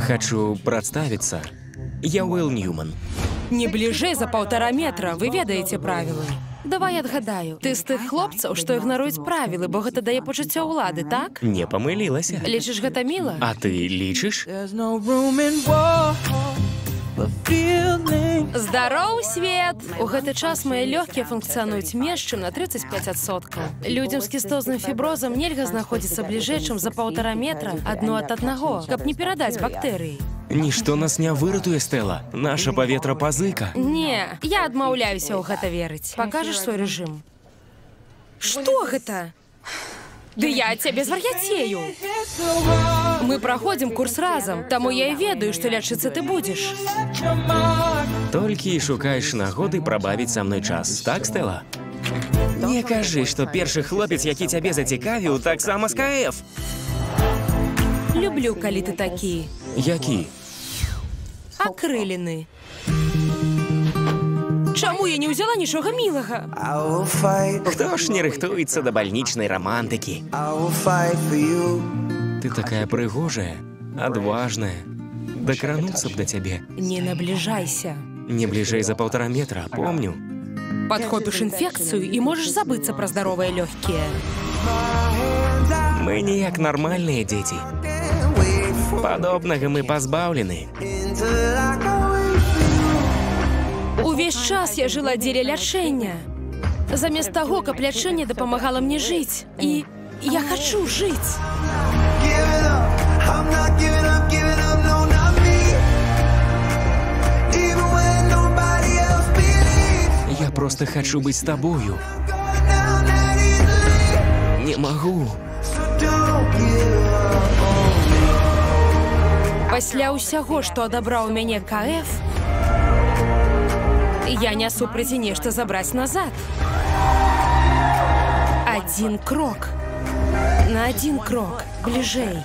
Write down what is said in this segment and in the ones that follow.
Хочу прадставіцца. Я Уилл Ньюман. Не бліжэй за 1,5 метра, вы ведаеце правілы. Давай адгадаю, ты з тых хлопцаў, што ігнаруюць правілы, бо гэта дае пачуццё ўлады, так? Не памылілася. Лічыш гэта міла? А ты лічыш? Здароў, свет! У гэты час мае лёгкія функцыянуюць менш, чым на 35%. Людзям з кістозным фіброзам нельга знаходзіцца бліжэй, чым за 1,5 метра адно ад аднаго, каб не перадаць бактэрыі. Нішто нас не выратуе, Стэла. Наша паветра пазыка. Не, я адмаўляюся ў гэта верыць. Пакажаш свой рэжым? Што гэта? Ды я ад цябе звар'яцею. Мы праходзім курс разам, таму я і ведаю, што лячыцца ты будзеш. Толькі і шукаеш нагоды прабавіць са мной час, так, Стэла? Не кажы, што першы хлопец, які цябе зацікавіў, таксама з КФ. Люблю, калі ты такі. Які? Акрылены. Чаму я не ўзяла нічога мілага? Хто ж не рыхтуецца да бальнічнай рамантыкі? Ты такая прыгожая, адважная. Дакрануцца б да цябе. Не набліжайся. Не бліжэй за 1,5 метра, помню. Падхопіш інфекцыю і можаш забыцца пра здаровыя лёгкія. Мы не як нармальныя дзеці. Падобнага мы пазбаўлены. Увесь час я жыла дзеля лячэння. Замест таго, каб лячэнне дапамагала мне жыць. І я хачу жыць. Я проста хачу быць з табою. Не магу. Пасля ўсяго, што адабраў мяне КФ, я не супраць нешта забраць назад. Адзін крок. На адзін крок бліжэй.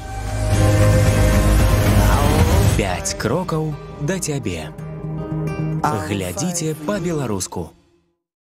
5 крокаў да цябе. Глядзіце па-беларуску.